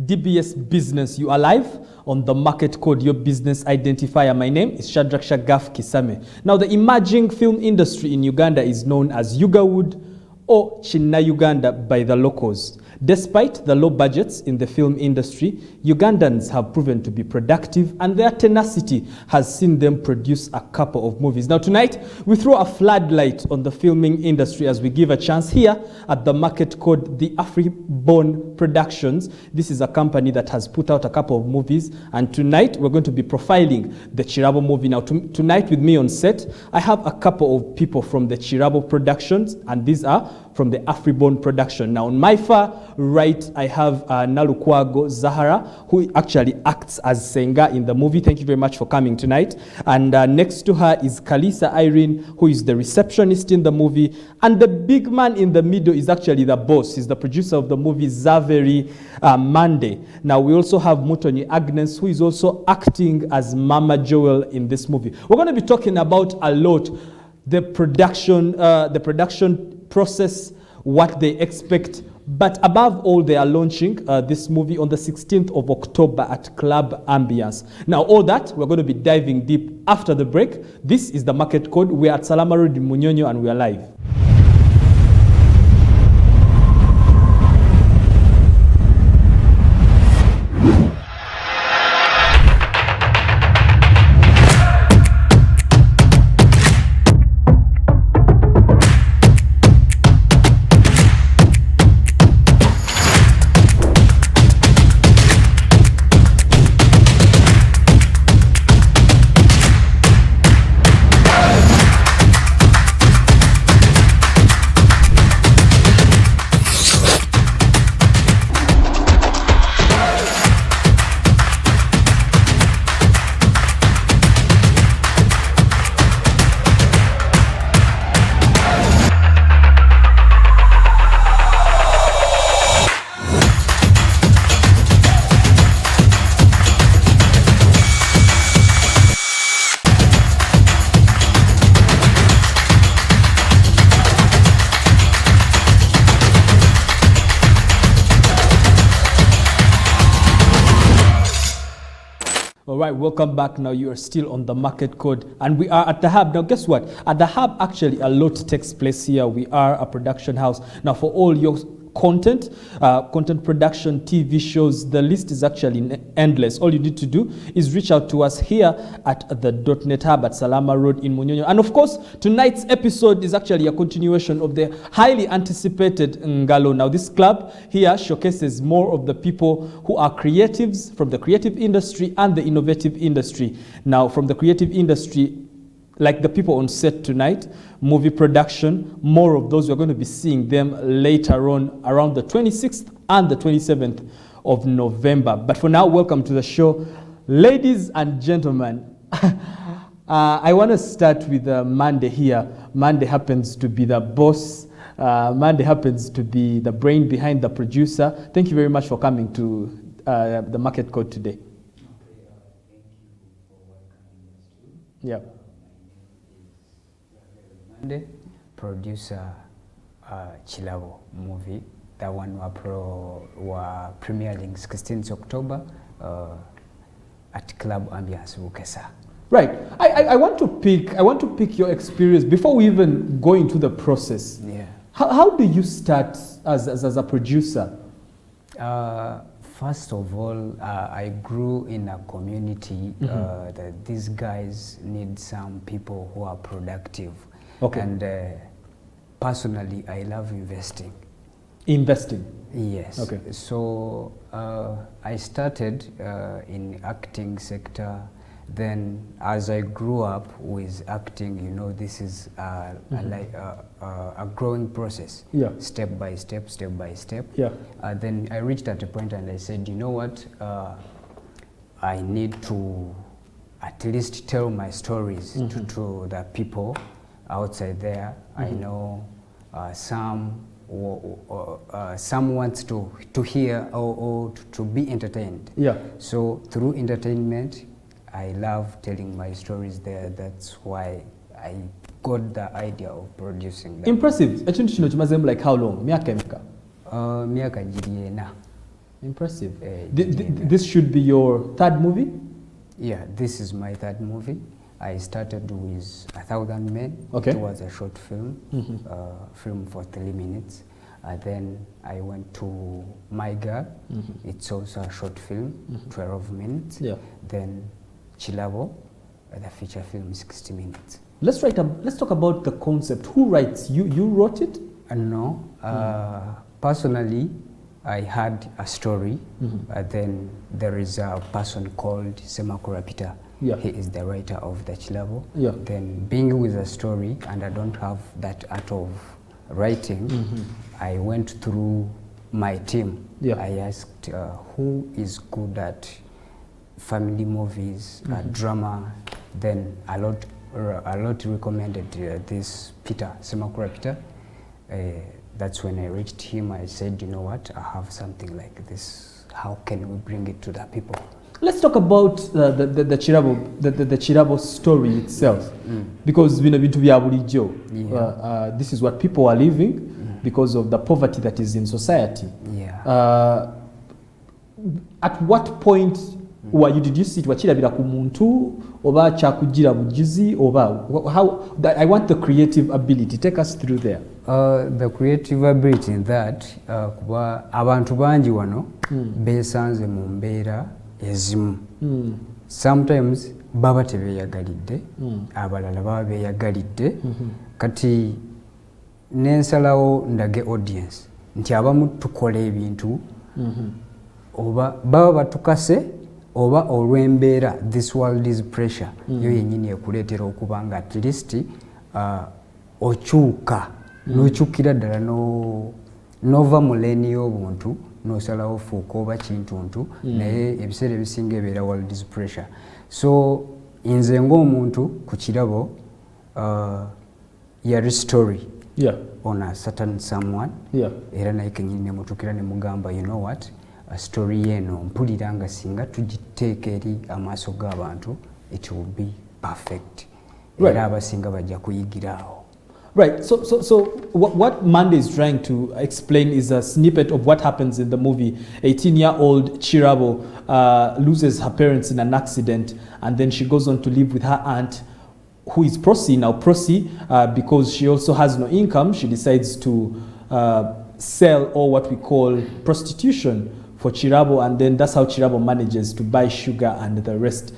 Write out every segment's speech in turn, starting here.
DBS Business. You are live on the Market Code, your business identifier. My name is Shadrach Shagaf Kisame. Now, the emerging film industry in Uganda is known as Ugawood or China Uganda by the locals. Despite the low budgets in the film industry, Ugandans have proven to be productive, and their tenacity has seen them produce a couple of movies. Now tonight, we throw a floodlight on the filming industry as we give a chance here at the Market Code, the Afriborn Productions. This is a company that has put out a couple of movies, and tonight we're going to be profiling the KIRABO movie. Now tonight with me on set, I have a couple of people from the KIRABO Productions, and these are from the Afriborn Production. Now on my far right, I have Nalukwago Zahara, who actually acts as Senga in the movie. Thank you very much for coming tonight. And next to her is Kalisa Irene, who is the receptionist in the movie. And the big man in the middle is actually the boss. He's the producer of the movie, Zaveri Mande. Now we also have Mutoni Agnes, who is also acting as Mama Joel in this movie. We're going to be talking about a lot, the production process, what they expect. But above all, they are launching this movie on the 16th of October at Club Ambience. Now, all that, we're going to be diving deep after the break. This is the Market Code. We're at Salama Road in Munyonyo, and we are live. All right, welcome back. Now you are still on the Market Code, and we are at the Hub. Now guess what? At the Hub, actually, a lot takes place here. We are a production house. Now for all your content production, TV shows, the list is actually endless. All you need to do is reach out to us here at the .NET Hub at Salama Road in Munyonyo. And of course, tonight's episode is actually a continuation of the highly anticipated Ngalo. Now this club here showcases more of the people who are creatives from the creative industry and the innovative industry. Now from the creative industry, like the people on set tonight, movie production, more of those, we're going to be seeing them later on around the 26th and the 27th of November. But for now, welcome to the show. Ladies and gentlemen, I want to start with Mande here. Mande happens to be the boss. Mande happens to be the brain behind the producer. Thank you very much for coming to the Market Code today. Thank you for welcoming us too. Yeah. Producer KIRABO movie, that one were premiering 16th October at Club Ambience Bukesa. Right. I want to pick your experience before we even go into the process. Yeah. How do you start as a producer? First of all, I grew in a community that these guys need some people who are productive. Okay. And personally, I love investing. Investing? Yes. Okay. So I started in acting sector. Then as I grew up with acting, you know, this is like a growing process. Yeah. Step by step, step by step. Yeah. Then I reached at a point and I said, you know what, I need to at least tell my stories to the people outside there. I know some wants to hear or to be entertained. Yeah. So through entertainment, I love telling my stories there. That's why I got the idea of producing them. Impressive. Ekintu kino kimazeemu like how long? Myaka emeka? Myaka giri ena. Impressive. Junior. This should be your third movie? Yeah, this is my third movie. I started with 1,000 Men. Okay. It was a short film, film for 3 minutes. Then I went to My Girl. It's also a short film, 12 minutes. Yeah. Then KIRABO, the feature film, 60 minutes. Let's talk about the concept. Who writes? You wrote it? No. Personally, I had a story. Then there is a person called Semakurapita. Yeah. He is the writer of the KIRABO. Yeah. Then being with a story, and I don't have that art of writing, I went through my team. Yeah. I asked who is good at family movies, drama. Then a lot recommended this Peter, Semakura Peter. That's when I reached him. I said, you know what, I have something like this. How can we bring it to the people? Let's talk about the KIRABO story itself, because this is what people are living because of the poverty that is in society. Yeah. At what point did you see it wachirabira ku muntu oba chakugira bugizi oba how I want the creative ability, take us through there. The creative ability in that kuba abantu bangi wano besanze mu mbeera ezimu. Sometimes baba tebeyagalidde, abalala baba beyagalidde. Kati nensalawo ndage audience nti abamu tukola ebintu oba baba batukase oba olw'embeera, this world is pressure, yo yennyini ekuleetera okuba nga at least okyuka n'okyukira ddala nova mu leeni y'obuntu n'osalawo fuuka oba kintuntu, naye ebiseera ebisinga ebeera world is pressure. So nze ng'omuntu ku KIRABO yali story on a certain someone, era naye kenyini nemutukira nemugamba, you know what, a story yeno mpulira nga singa tugiteeka eri amaaso g'abantu it will be perfect, era abasinga bajja kuyigiraawo. Right. So what Monday is trying to explain is a snippet of what happens in the movie. 18-year-old KIRABO loses her parents in an accident, and then she goes on to live with her aunt, who is Prosi. Now Prosi, because she also has no income, she decides to sell, or what we call prostitution, for KIRABO, and then that's how KIRABO manages to buy sugar and the rest.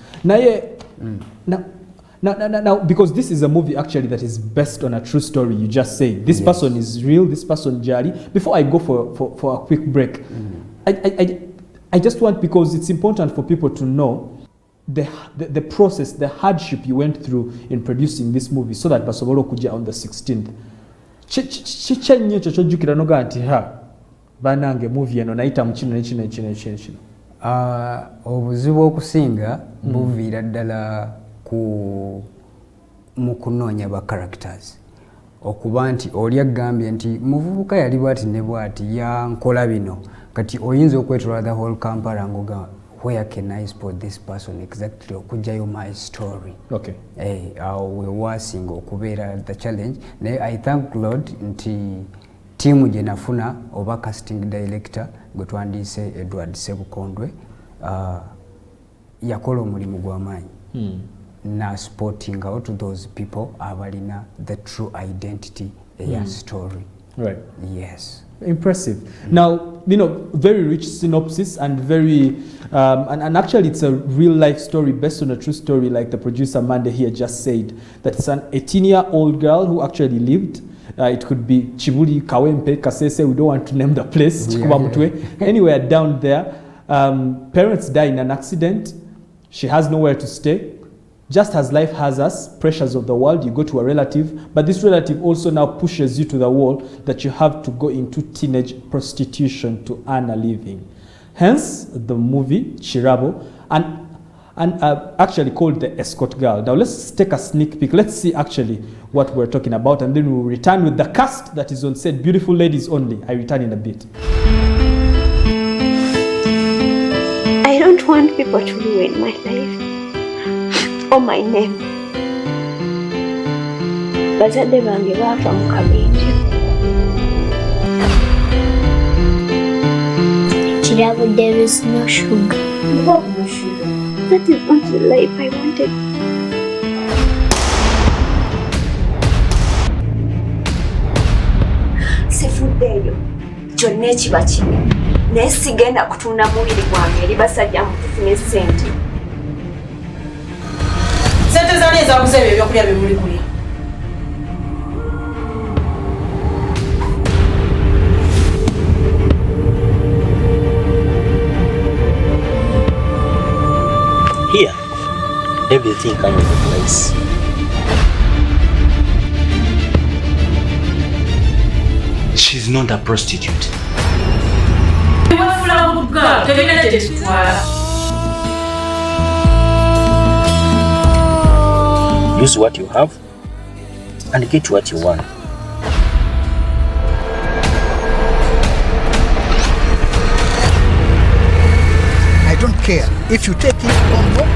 Now, because this is a movie actually that is based on a true story, you just say this person is real, this person Jari. Before I go for a quick break, I just want, because it's important for people to know the process, the hardship you went through in producing this movie, so that basobolo kuja on the 16th. Chichenye chochojukira noga nti banange movie eno naita mukino n'ekino. Obuzibu okusinga buviira ddala mu kunoonya ba characters, okuba nti oli agambye nti muvubuka yali bwati ne bwati yankola bino, kati oyinza okwetolwa the whole Kampala ngoga where can I spot this person exactly, okujjayo my story. Okay. Awo wewasinga okubeera the challenge. Naye I thank Lord nti tiimu gye nafuna oba casting director gwe twandiise Edward Sebukondwe yakola omulimu gw'amaanyi. Na sporting out to those people abalina the true identity eya story. Right. Yes. Impressive. Now, very rich synopsis and very, and actually it's a real life story based on a true story, like the producer Mande here just said, that it's an 18-year-old girl who actually lived. It could be Chibuli, Kawempe, Kasese, we don't want to name the place, anywhere down there. Parents die in an accident. She has nowhere to stay. Just as life has us, pressures of the world, you go to a relative, but this relative also now pushes you to the wall that you have to go into teenage prostitution to earn a living. Hence, the movie KIRABO, and actually called The Escort Girl. Now let's take a sneak peek. Let's see actually what we're talking about, and then we'll return with the cast that is on set. Beautiful ladies only. I return in a bit. I don't want people to ruin my life or my name. Bazadde bange baafa mu kabenje. Kirabo, there is no sugar. What no sugar? That is not the life I wanted. Sifuddeeyo kyonna ekiba kibi naye sigenda kutunda mubiri gwange eri basajja mutufune ssente. Ssente zani ezaguza ebyo ebyokulya bye muli kulya? Here, everything comes with a price. She's not a prostitute. Use what you have and get what you want. I don't care if you take it or not.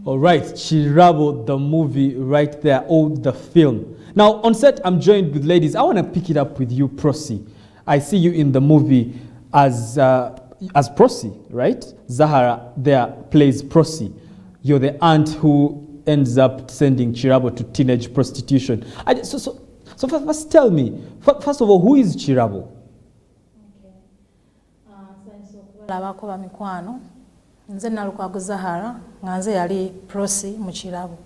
All right, KIRABO, the movie right there, or the film. Now, on set, I'm joined with ladies. I want to pick it up with you, Prosi. I see you in the movie as Prosi, right? Zahara there plays Prosi. You're the aunt who ends up sending KIRABO to teenage prostitution. So first tell me, first of all, who is KIRABO? Nze Nalukwago Zahara nga nze yali Prosi mu KIRABO.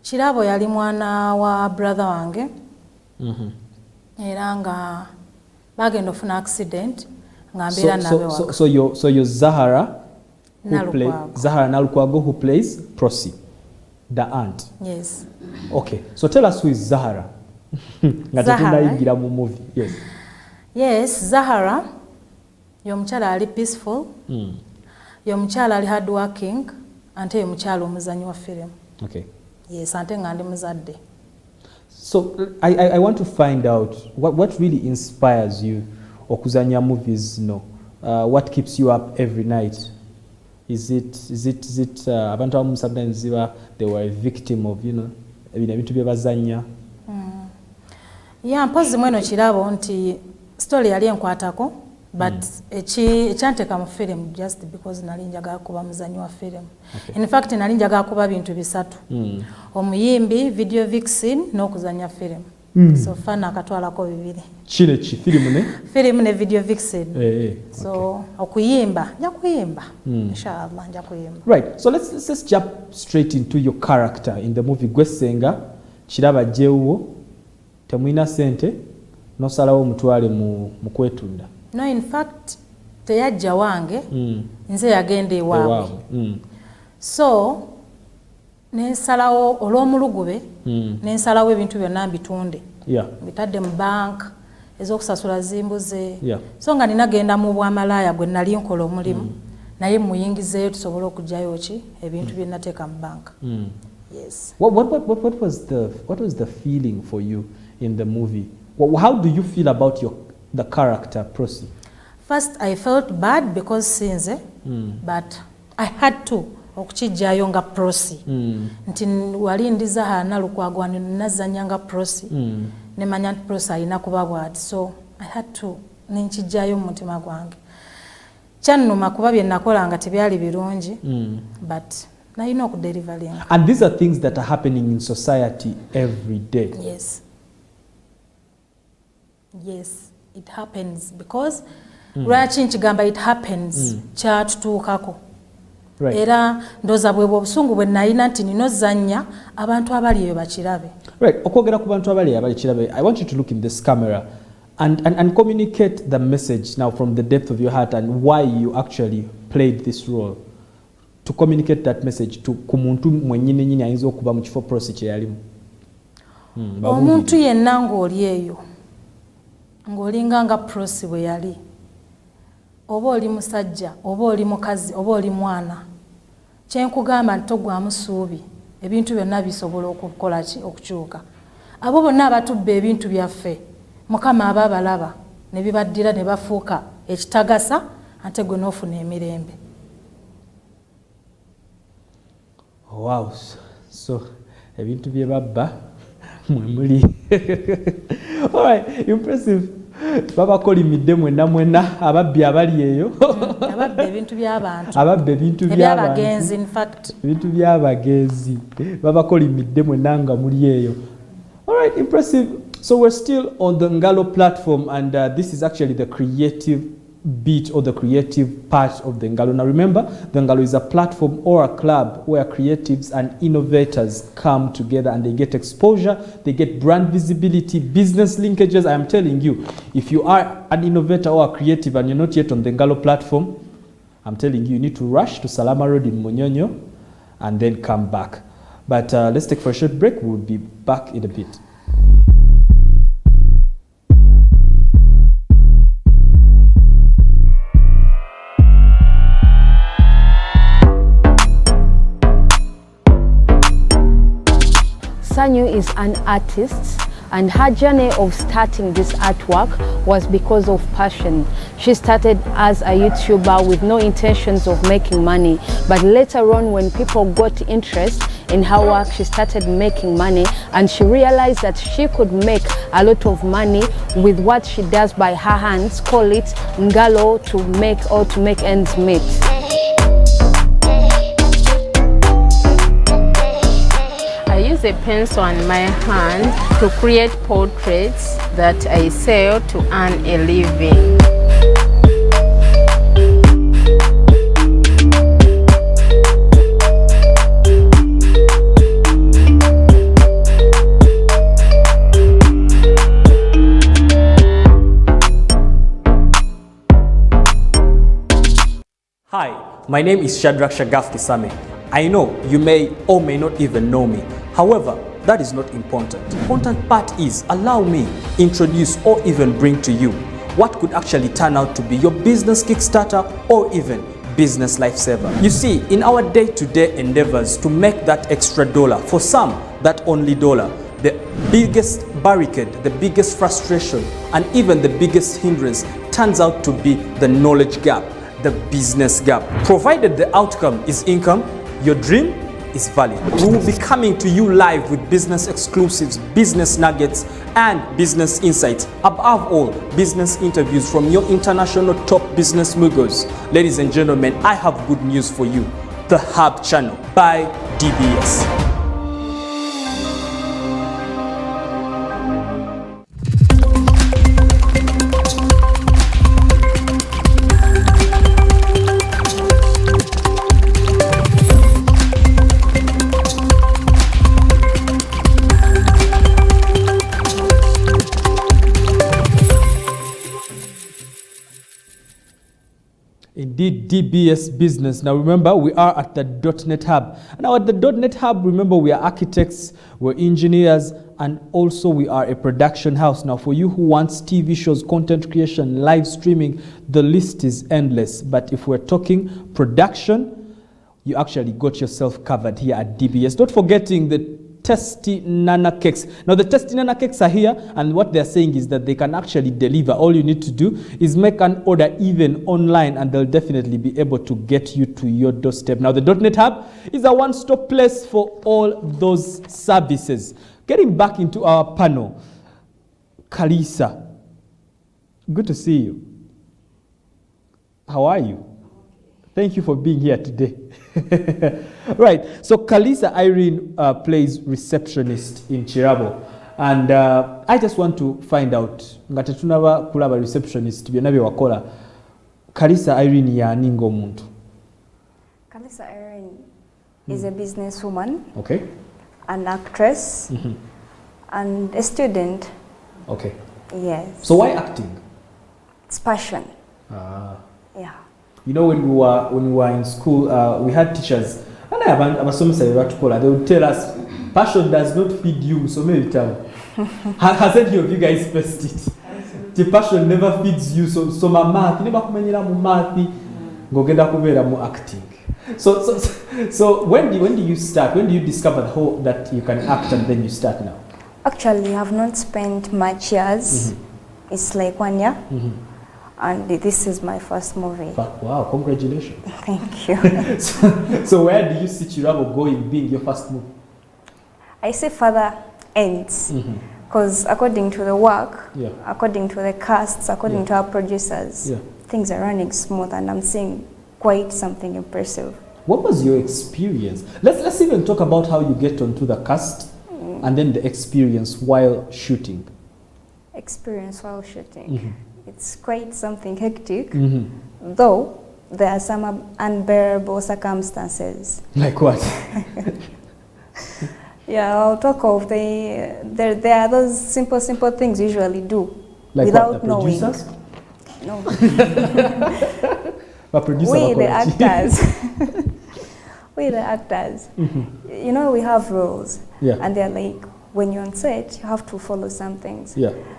KIRABO yali mwana wa brother wange. Era nga bagenda ofuna accident nga mbeera nabe waka. So you're Zahara who plays Zahara Nalukwago who plays Prosi, the aunt. Yes. Okay. So tell us who is Zahara. Zahara mu movie. Yes. Yes, Zahara y'omukyala ali peaceful. Y'omukyala ali hard working ante y'omukyala omuzanyi wa film. Okay. Yes, ante nga ndi muzadde. So I want to find out what really inspires you okuzanya movies, no? What keeps you up every night? Is it abantu abamu sometimes they were a victim of, you know, ebintu bye bazanya? Yeah, mpozi mweno KIRABO nti story yali enkwatako. But ekyanteka mu film just because nali njagala kuba muzanyi wa film. Okay. In fact nali njagala kuba bintu bisatu. Omuyimbi, video vixen n'okuzanya film. So fana akatwalako bibiri. Kile ki film ne? Film ne video vixen. So okay. Okuyimba, nja kuyimba. Inshallah nja kuyimba. Right. So let's jump straight into your character in the movie. Gwesenga kiraba jewo temwina sente nosalawo mutwale mu kwetunda. No, in fact, teyajja wange, nze yagenda ewaabwe. So, nensalawo olw'omulugube, nensalawo ebintu byonna mbitunde. Mbitadde mu bank, ez'okusasula zimbuze. So nga ninagenda mu bwamalaaya gwe nali nkola omulimu, naye muyingizeeyo tusobole okugyayo ki ebintu bye nateeka mu bank. Yes. What was the feeling for you in the movie? How do you feel about the character Prosi? First I felt bad because sinze, but I had to okukijjayo nga Prosi. Nti wali ndi Zahara Nalukwago nazanya nga Prosi. Nemanya nti Prosi alina kuba bwati. So I had to ninkijjayo mu mutima gwange. Kyannuma kuba bye nakola nga tebyali birungi, but nalina okudelivering. And these are things that are happening in society every day. Yes. Yes, it happens because lwaki nkigamba it happens kyatutuukako. Era ndoza bwe obusungu bwe nalina nti nino zanya abantu abali eyo bakirabe. Right, okwogera ku bantu abali kirabe, I want you to look in this camera and communicate the message now from the depth of your heart and why you actually played this role. To communicate that message to kumuntu mwenyine nyine ayinza okuba mu kifo Prosi kye yalimu. Omuntu yenna ng'oli eyo. Ng'olinga nga Prosi bwe yali. Oba oli musajja, oba oli mukazi, oba oli mwana. Kyenkugamba nti togwamu ssuubi. Ebintu byonna bisobola okukola ki okukyuka. Abo bonna abatubba ebintu byaffe. Mukama aba abalaba. ne bibaddira ne bafuuka ekitagasa ate gwe n'ofuna emirembe. Wow, so ebintu bye babba mwe muli. All right, impressive. Babakolimidde mwena ababbi abali eyo. Ababbi ebintu by'abantu. Ababbi ebintu by'abantu. Ebyabagenzi in fact. Ebintu by'abagenzi. Babakolimidde mwena nga muli eyo. All right, impressive. So we're still on the Ngalo platform, and this is actually the creative bit or the creative part of the Ngalo. Now remember, the Ngalo is a platform or a club where creatives and innovators come together and they get exposure, they get brand visibility, business linkages. I am telling you, if you are an innovator or a creative and you're not yet on the Ngalo platform, I'm telling you, you need to rush to Salama Road in Munyonyo and then come back. But let's take for a short break. We'll be back in a bit. Sanyu is an artist, and her journey of starting this artwork was because of passion. She started as a YouTuber with no intentions of making money, but later on when people got interest in her work, she started making money, and she realized that she could make a lot of money with what she does by her hands, call it Ngalo, to make ends meet. I use a pencil on my hand to create portraits that I sell to earn a living. Hi, my name is Shadrach Shagaf Kisame. I know you may or may not even know me. However, that is not important. The important part is allow me introduce or even bring to you what could actually turn out to be your business kickstarter or even business lifesaver. You see, in our day-to-day endeavors to make that extra dollar, for some, that only dollar, the biggest barricade, the biggest frustration, and even the biggest hindrance turns out to be the knowledge gap, the business gap. Provided the outcome is income, your dream is valid. We will be coming to you live with business exclusives, business nuggets, and business insights. Above all, business interviews from your international top business moguls. Ladies and gentlemen, I have good news for you. The Hub Channel by DBS. Indeed, DBS business. Now remember, we are at the .NET Hub. Now at the .NET Hub, remember, we are architects, we're engineers, and also we are a production house. Now for you who wants TV shows, content creation, live streaming, the list is endless. But if we're talking production, you actually got yourself covered here at DBS. Not forgetting the tasty nana cakes. Now the tasty nana cakes are here, and what they're saying is that they can actually deliver. All you need to do is make an order even online, and they'll definitely be able to get you to your doorstep. Now the .NET Hub is a one-stop place for all those services. Getting back into our panel, Kalisa, good to see you. How are you? Thank you for being here today. Right, so Kalisa Irene plays receptionist in KIRABO, and I just want to find out ngate tunaba kulaba receptionist byonna bye wakola. Kalisa Irene yani ng'omuntu? Kalisa Irene is a businesswoman, okay, an actress, and a student. Okay. Yes. So why acting? It's passion. Ah. Yeah. You know, when we were in school, we had teachers, and they would tell us, passion does not feed you, so many times. Has any of you guys faced it? The passion never feeds you, so my math, never kumenyera mu math, ngogenda kubera mu acting. So when do you start? When do you discover that you can act and then you start now? Actually, I have not spent much years it's like 1 year. And this is my first movie. Wow, congratulations. Thank you. So where do you see KIRABO going, being your first movie? I say further ends. Because according to the work, according to the casts, according to our producers, things are running smooth, and I'm seeing quite something impressive. What was your experience? Let's even talk about how you get onto the cast and then the experience while shooting. Experience while shooting. It's quite something hectic, though there are some unbearable circumstances. Like what? Yeah, I'll talk of there are those simple things you usually do like without what, the knowing. Producers? No. We the actors. We the actors. You know, we have rules. And they're like, when you're on set, you have to follow some things.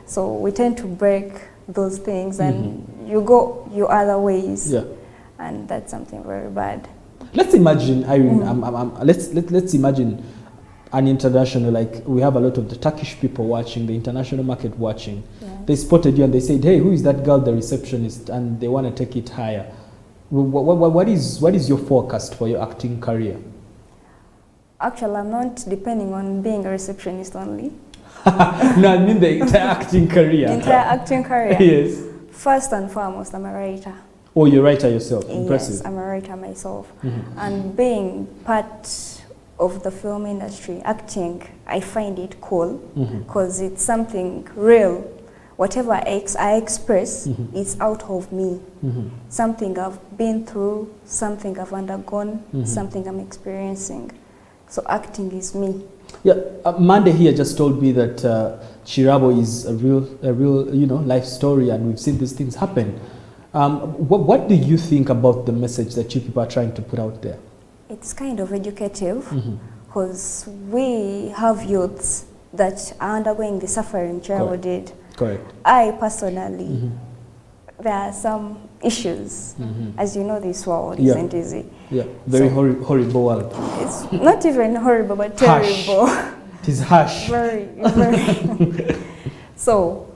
So we tend to break those things and you go your other ways. And that's something very bad. Let's imagine, Irene, let's imagine an international, like we have a lot of the Turkish people watching, the international market watching. They spotted you and they said, hey, who is that girl, the receptionist? And they want to take it higher. What is your forecast for your acting career? Actually, I'm not depending on being a receptionist only. No, I mean the entire acting career. The entire acting career? Yes. First and foremost, I'm a writer. Oh, you're a writer yourself? Impressive. Yes, I'm a writer myself. And being part of the film industry, acting, I find it cool because it's something real. Whatever I express, it's out of me. Something I've been through, something I've undergone, something I'm experiencing. So acting is me. Yeah, Monday here just told me that KIRABO is a real life story, and we've seen these things happen. What do you think about the message that you people are trying to put out there? It's kind of educative because we have youths that are undergoing the suffering KIRABO did. Correct. I personally, there are some issues. As you know, this world isn't easy. Yeah, very horrible world. It's not even horrible, but terrible. It is harsh. Very. So,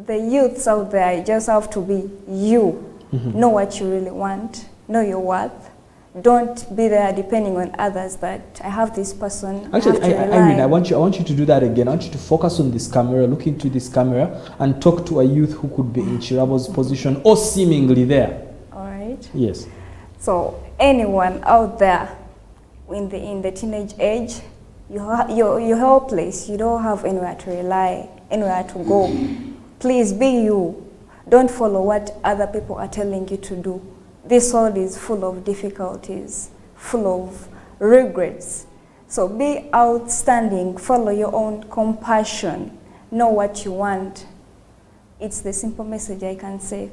the youths out there just have to be you. Know what you really want. Know your worth. Don't be there depending on others that I have this person. Actually, Irene, I want you to do that again. I want you to focus on this camera, look into this camera, and talk to a youth who could be in KIRABO's position or seemingly there. All right. Yes. So anyone out there in the teenage age, you're helpless. You don't have anywhere to rely, anywhere to go. Please be you. Don't follow what other people are telling you to do. This world is full of difficulties, full of regrets. So be outstanding, follow your own compassion, know what you want. It's the simple message I can say.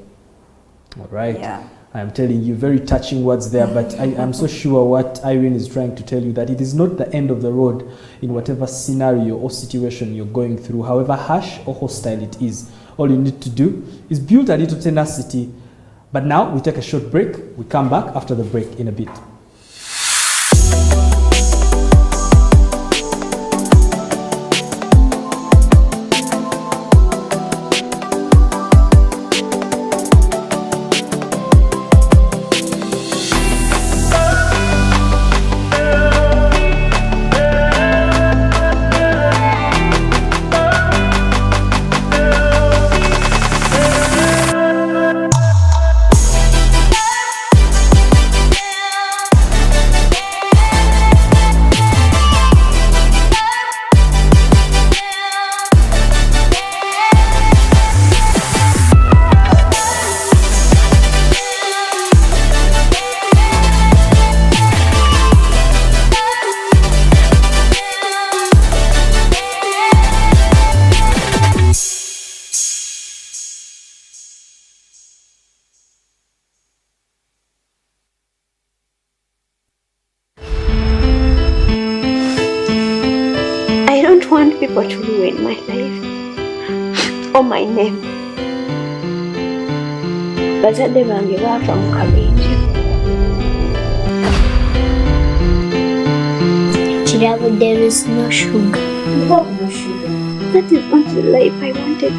All right. Yeah. I'm telling you, very touching words there, but I'm so sure what Irene is trying to tell you, that it is not the end of the road in whatever scenario or situation you're going through, however harsh or hostile it is. All you need to do is build a little tenacity. But now we take a short break. We come back after the break in a bit. want people to ruin my life or my name. Bazadde bange baava mu kabenje. KIRABO, there is no sugar. No sugar. That is not the life I wanted.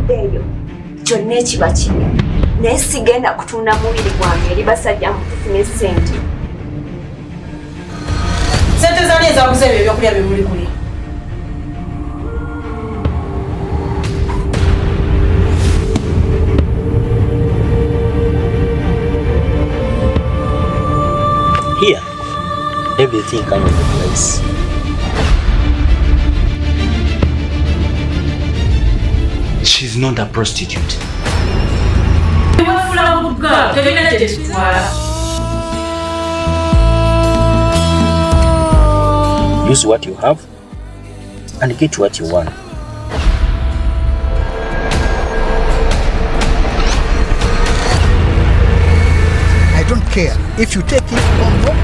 eyo kyonna ekiba kibi naye sigenda kutunda mubiri gwange eri basajja mutufune ssente. Sente zani ezaguza ebyo ebyokulya bye muli kulya? Here, everything comes with a price. She's not a prostitute. Use what you have and get what you want. I don't care if you take it or not.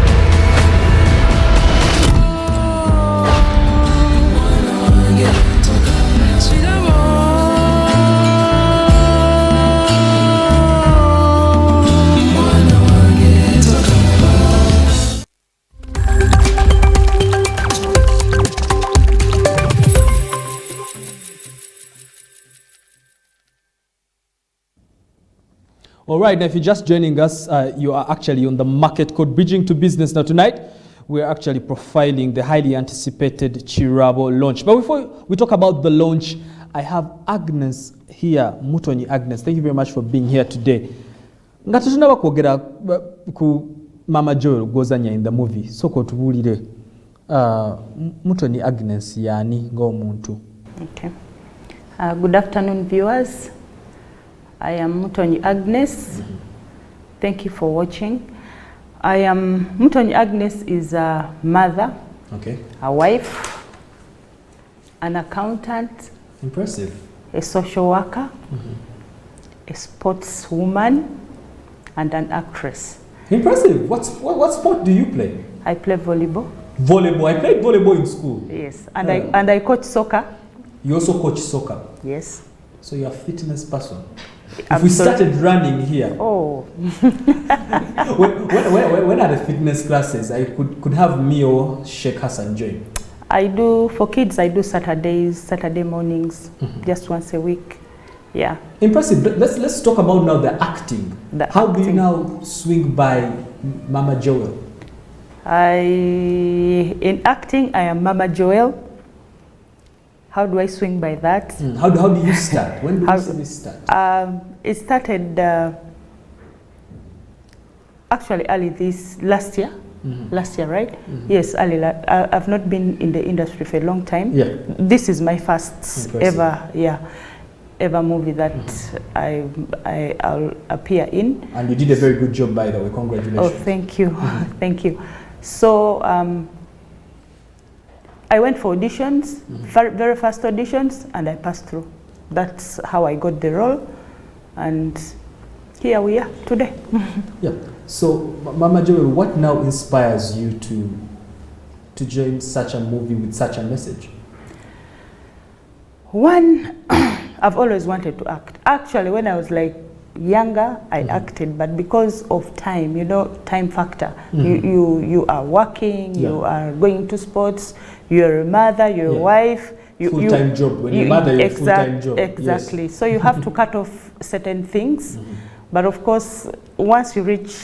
All right, now if you're just joining us, you are actually on the Market Code Bridging to Business. Now tonight, we're actually profiling the highly anticipated KIRABO launch. But before we talk about the launch, I have Agnes here, Mutonyi Agnes. Thank you very much for being here today. Ngatusuna kwogera ku Mama Joel gozanya in the movie. Soko tubulire. Mutonyi Agnes yani ng'omuntu. Okay. Good afternoon, viewers. I am Mutonyi Agnes. Thank you for watching. Mutonyi Agnes is a mother, a wife, an accountant, impressive, a social worker, a sportswoman, and an actress. Impressive. What sport do you play? I play volleyball. Volleyball. I played volleyball in school. Yes, and I coach soccer. You also coach soccer? Yes. So you're a fitness person. If we started running here, oh, when are the fitness classes? I could have me or Sheikh Hassan join. I do for kids. I do Saturday mornings, just once a week. Yeah. Impressive. Let's talk about now the acting. How do you now swing by Mama Joel? In acting, I am Mama Joel. How do I swing by that? How do you start? When do you see this start? It started actually early last year. Last year, right? Yes, early. I've not been in the industry for a long time. Yeah. This is my first ever movie that I'll appear in. And you did a very good job, by the way. Congratulations. Oh, thank you. Thank you. So I went for auditions, very first auditions, and I passed through. That's how I got the role, and here we are today. Yeah. So, Mama Joel, what now inspires you to join such a movie with such a message? One, I've always wanted to act. Actually, when I was like younger, I acted, but because of time, time factor. You are working, you are going to sports, you're a mother, you're a wife. Full-time job. When you're a mother, you're a full-time job. Exactly. Yes. So you have to cut off certain things. But of course, once you reach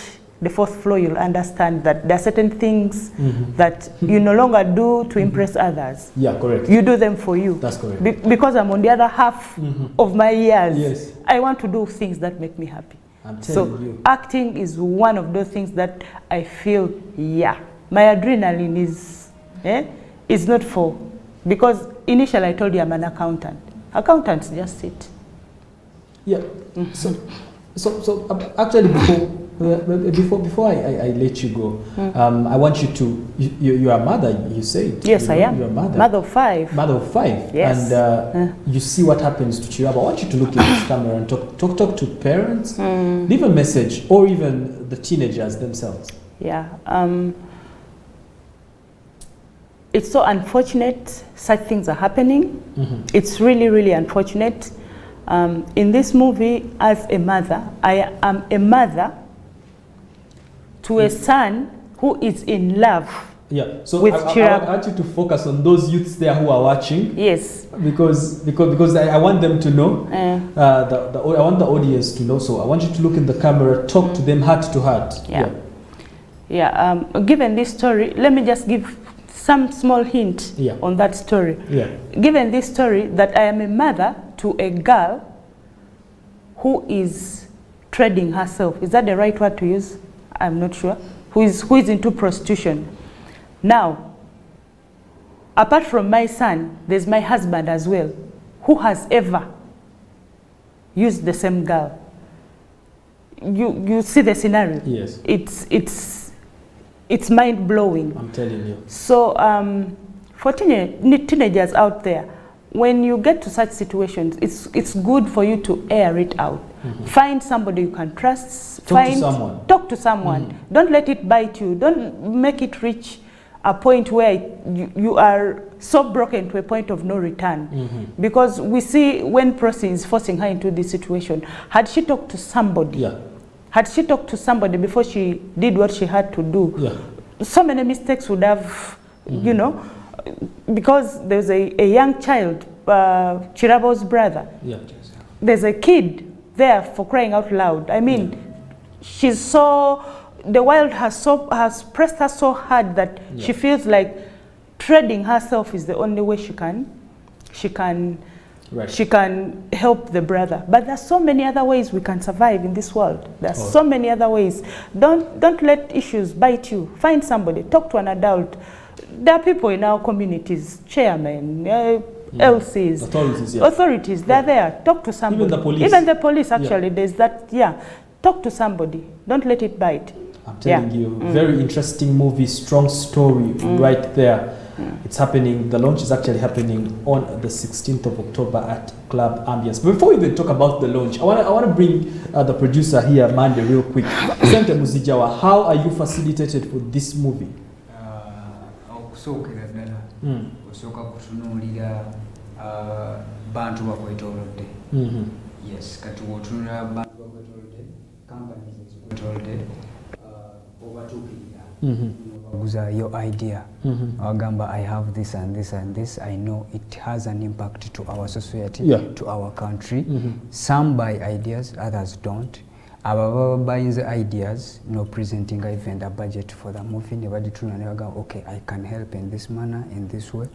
the fourth floor, you'll understand that there are certain things that you no longer do to impress others. Yeah, correct. You do them for you. That's correct. Because I'm on the other half of my years. Yes. I want to do things that make me happy. I'm telling you. Acting is one of those things that I feel, my adrenaline is not for, because initially I told you I'm an accountant. Accountants just sit. Yeah. So actually before I let you go, I want you to, you're a mother, you said. Yes, I am. You're a mother. Mother of 5. Mother of 5. Yes. And you see what happens to KIRABO. I want you to look at this camera and talk to parents, leave a message, or even the teenagers themselves. Yeah. It's so unfortunate such things are happening. It's really, really unfortunate. In this movie, as a mother, I am a mother to a son who is in love Yeah, so with I want you to focus on those youths there who are watching. Yes. Because I want them to know. I want the audience to know. So I want you to look in the camera, talk to them heart to heart. Yeah. Given this story, let me just give some small hint on that story. Yeah. Given this story that I am a mother to a girl who is trading herself. Is that the right word to use? I'm not sure. Who is into prostitution. Now, apart from my son, there's my husband as well, who has ever used the same girl. You see the scenario? Yes. It's mind-blowing. I'm telling you. So for teenagers out there, when you get to such situations, it's good for you to air it out. Find somebody you can trust. Talk to someone. Don't let it bite you. Don't make it reach a point where you are so broken to a point of no return. Because we see when Prosi is forcing her into this situation, had she talked to somebody, had she talked to somebody before she did what she had to do, so many mistakes would have, you know, because there's a young child, KIRABO's brother. There's a kid there, for crying out loud. I mean, she's so, the world has pressed her so hard that she feels like trading herself is the only way she can help the brother. But there's so many other ways we can survive in this world. There's so many other ways. Don't let issues bite you. Find somebody, talk to an adult. There are people in our communities, chairmen, LCs, authorities, they're there. Talk to somebody. Even the police, actually, there's that, talk to somebody. Don't let it bite. I'm telling you, very interesting movie, strong story right there. It's happening, the launch is actually happening on the 16th of October at Club Ambience. But before we even talk about the launch, I want to bring the producer here, Mande, real quick. Sente Muzijawa, how are you facilitated for this movie? Osoka kutunulira bantu bakwetolodde. Yes, kati wotunulira bantu bakwetolodde, companies bakwetolodde, obatukirira. Baguza your idea. Agamba, I have this and this and this. I know it has an impact to our society, to our country. Some buy ideas, others don't. Ababa buying the ideas, no presenting even a budget for the movie. Never go, okay, I can help in this manner, in this way.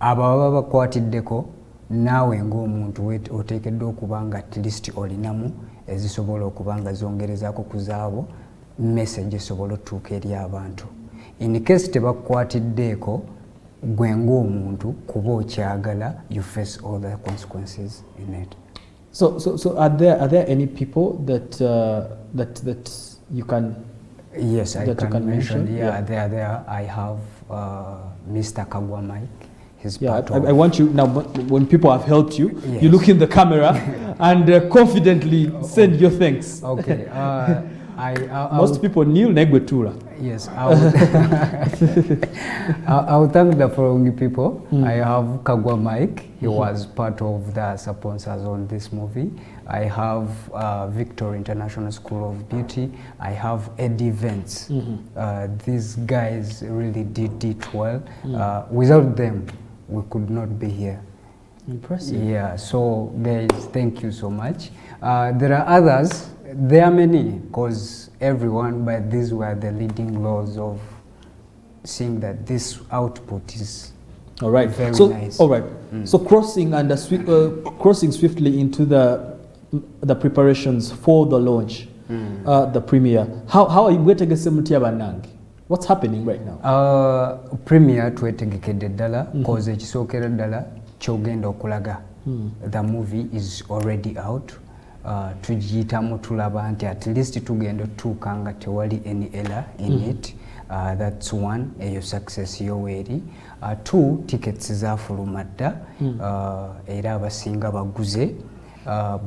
Ababa kwatiddeko nawe ng'omuntu oteekeddwa okubanga at least olinamu ezisobola okubanga zongerezaako ku zaabo message esobola otuuka eri abantu. In case tebakwatiddeeko gwe ng'omuntu kuba okyagala, you face all the consequences in it. So are there any people that you can? Yes, I can mention. There. I have Mr. Kagwa Mike. He's part of. I want you now. When people have helped you, you look in the camera and confidently send your thanks. Okay. Most people kneel Negwetura. Yes, I will thank the following people. I have Kagwa Mike. He was part of the sponsors on this movie. I have Victor International School of Beauty. I have Eddie Vance. These guys really did it well. Without them, we could not be here. Impressive. Yeah, so guys, thank you so much. There are others. There are many, because everyone, but these were the leading laws of seeing that this output is very nice. All right. So crossing swiftly into the preparations for the launch, the premiere. How are you going to What's happening right now? Premiere twetegekedde ddala because ekisookera ddala kyogenda okulaga. The movie is already out. Tujiyitamu tulaba nti at least tugenda otuuka nga tewali any error in it. That's one, eyo success yoweeri. Two, tickets zaafuluma dda era abasinga baguze.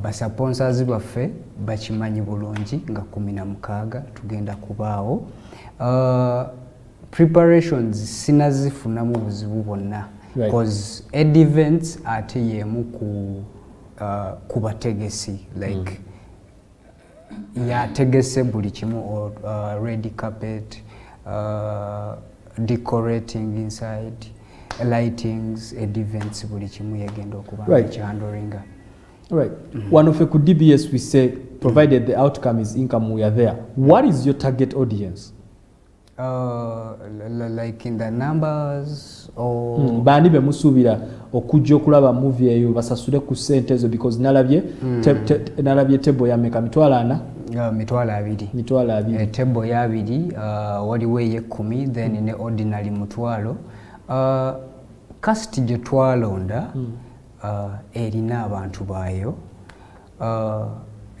Basponsors baffe bakimanyi bulungi nga 16 tugenda kubaawo. Preparations sinazifunamu buzibu bwonna because Ed Events ate yemu ku bategesi like yategese buli kimu red carpet decorating inside, lightings, events, buli kimu yagenda okuba kihandlinga. Right. One of ku DBS we say, provided the outcome is income, we are there. What is your target audience? Like in the numbers or bandi bemusubira okujja okulaba movie eyo basasule ku sente ezo because nalabye nalabye table ya meka mitwala ana mitwala abiri table ya abiri waliwo ey'ekkumi then ne ordinary mutwalo cast gye twalonda erina abantu baayo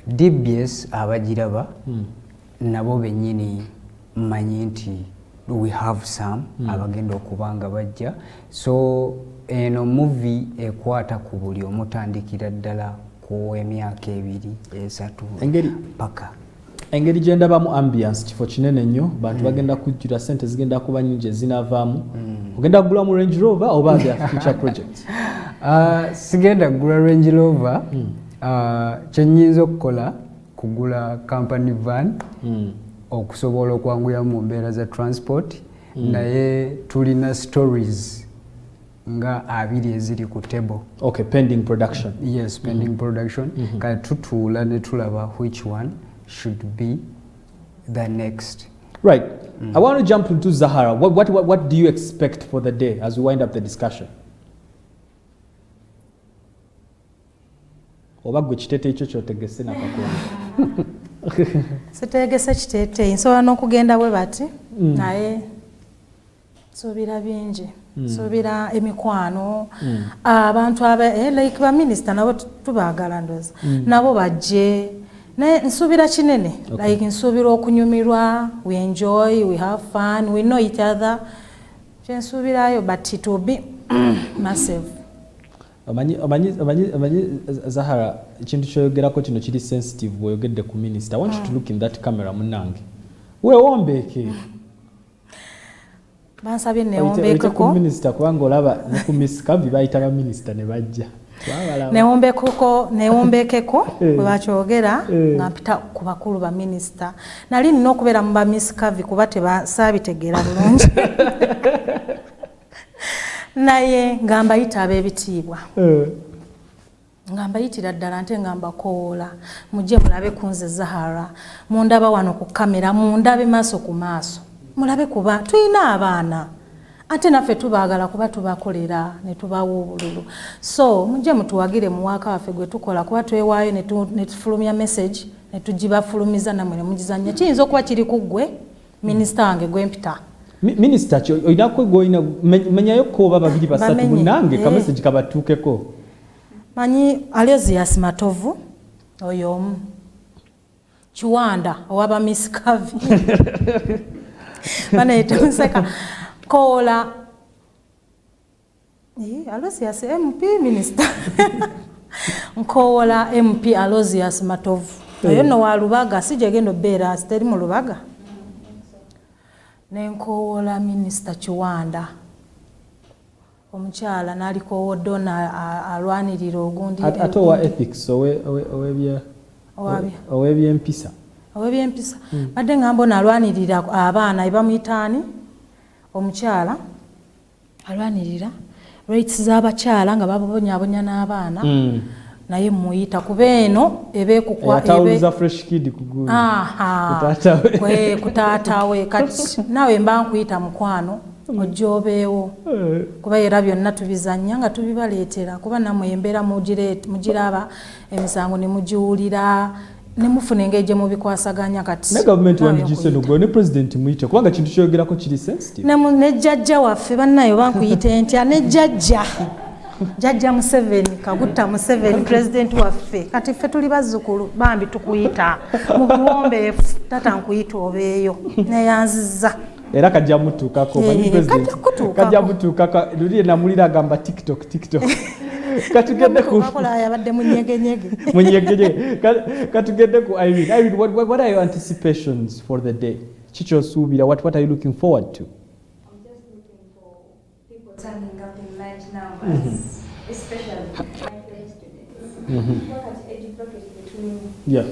DBS abagiraba nabo bennyini manyi nti we have some abagenda okubanga bajja so eno movie ekwata ku buli omutandikira ddala ku emyaka 2-3 paka engeri gye ndabamu ambience kifo kinene nnyo bantu bagenda kujjira sente zigenda kuba nyingi ezinavaamu ogenda kugula mu Range Rover oba their future projects? Sigenda kugula Range Rover kyenyinza okukola kugula company van okusobola okwanguya mu mbeera za transport naye tulina stories nga 2 eziri ku table. Okay, pending production. Yes, pending production. Kale tutuula ne tulaba which one should be the next. Right. I want to jump into Zahara. What do you expect for the day as we wind up the discussion? Oba gwe kitete ekyo kyotegese nakakola. Sitegese kitete nsobola n'okugenda bwe bati naye nsuubira bingi nsuubira emikwano abantu like ba minister nabo tubaagala ndoza nabo bajje naye nsuubira kinene like nsuubira okunyumirwa, we enjoy, we have fun, we know each other kyensuubirayo but it will be massive. Amanyi Zahara ekintu kyoyogerako kino kiri sensitive bw'oyogedde ku minister. I want you to look in that camera munange weewombeeke bansabye neewombeekeko ku minister kubanga olaba ne ku Miss Kavi bayita ba minister ne bajja neewombeekeko bwe bakyogera nga mpita ku bakulu ba minister nali nina okubeera mu ba Miss Kavi kuba saabitegeera bulungi naye nga mbayita ab'ebitiibwa nga mbayitira ddala nte nga mbakoola mujje mulabe ku nze Zahara mundaba wano ku kamera mundabe maaso ku maaso mulabe kuba tulina abaana ate naffe tubaagala kuba tubakolera ne tubawa obululu so mujje mutuwagire mu waaka waffe gwe tukola kuba twewaayo ne tufulumya message ne tugibafulumiza namwe ne mugizannya kiyinza okuba kiri ku ggwe minisita wange gwempita Minister kyo oyina kwegoyina menyayo ko baba babiri basatu munange ka message kabatuukeko manyi Alozias Matovu oyo Chiwanda owaba Miss Kavi bana etunseka kola Alozias MP minister nkola MP Alozias Matovu oyo no wa Lubaga sije gendo bera steri mu Lubaga nenkowola minister Chiwanda omukyala naliko Donna alwanirira ogundi atowa ethics owebyempisa badde nga mbona alwanirira abaana ebamuyitaani omukyala alwanirira rights z'abakyala nga babonyabonya n'abaana naye muyita kubeeno ebekukwa atawuliza fresh kid kugulu kutaatawe kati nawe mba nkuyita mukwano ojjobeewo kuba era byonna tubizannya nga tubibaleetera kuba namwe embeera mugiraba emisango ne mugiwulira ne mufuna engeri gye mubikwasaganya kati ne gavumenti wandijise nogwo ne president muyite kubanga kintu kyogerako kiri sensitive ne jjajja waffe bannayo bankuyite ntya ne jjajja Museveni Kaguta Museveni president waffe kati ffe tuli bazzukulu bambi tukuyita mu buwombeefu tata nkuyita obeeyo neyanziza era kajja mutuukako manyi president kajja mutuukako luli namulira agamba tiktok katugende ku akola yabadde munyegenyege katugende ku Irene what are your anticipations for the day chicho subira what are you looking forward to? I'm just looking for people turning up in large numbers especially my students look at education between the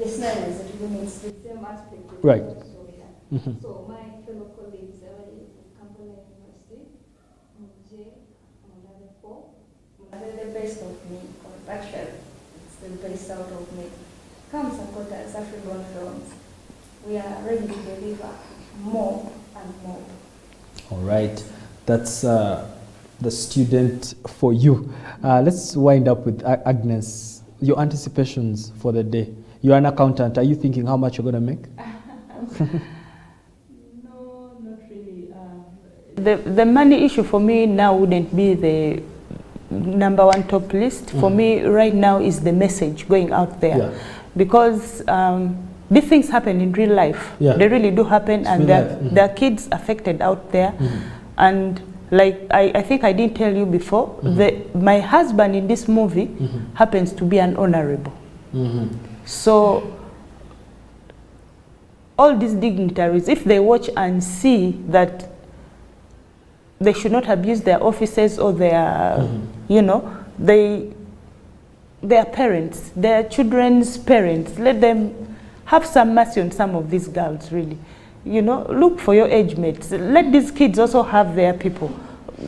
scenarios that we need the same aspect right So my fellow colleagues are in Kampala University, the best of me, because actually it's the best out of me. Come support us, African films. We are ready to deliver more and more. All right, that's the student for you. Let's wind up with Agnes. Your anticipations for the day. You're an accountant. Are you thinking how much you're going to make? No, not really. The money issue for me now wouldn't be the #1 top list. For me right now is the message going out there. Yeah. Because these things happen in real life. Yeah. They really do happen, and there are kids affected out there. And like I think I didn't tell you before, my husband in this movie happens to be an honorable. So all these dignitaries, if they watch and see that they should not abuse their offices or their, you know, their parents, their children's parents, let them have some mercy on some of these girls, really. You know, look for your age mates. Let these kids also have their people.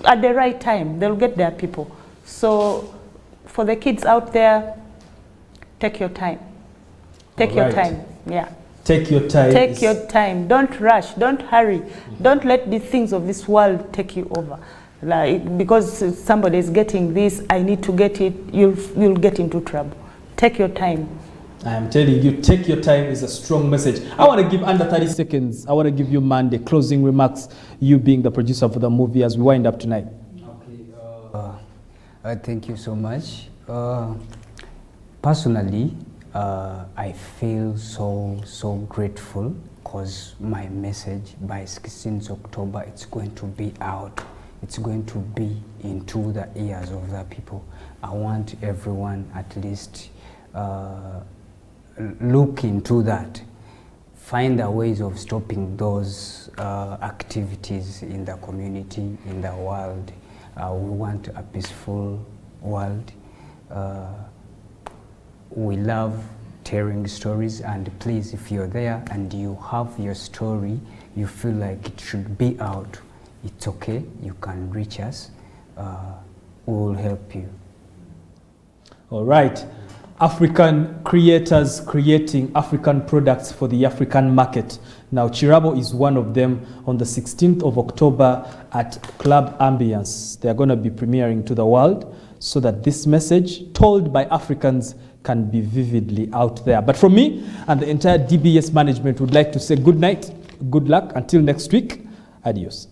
At the right time, they'll get their people. So for the kids out there, take your time. Take your time, yeah. Take your time. Take your time. Don't rush. Don't hurry. Don't let the things of this world take you over. Like, because somebody is getting this, I need to get it, you'll get into trouble. Take your time. I am telling you, take your time is a strong message. I want to give under 30 seconds. I want to give you, man, the closing remarks, you being the producer for the movie as we wind up tonight. Okay. Thank you so much. Personally, I feel so grateful because my message by 16th October, it's going to be out. It's going to be into the ears of the people. I want everyone at least look into that. Find the ways of stopping those activities in the community, in the world. We want a peaceful world. We love telling stories, and please, if you're there and you have your story, you feel like it should be out, it's okay, you can reach us. We will help you. All right. African creators creating African products for the African market. Now, KIRABO is one of them. On the 16th of October at Club Ambience, they are going to be premiering to the world so that this message told by Africans can be vividly out there. But from me and the entire DBS management would like to say good night, good luck, until next week, adios.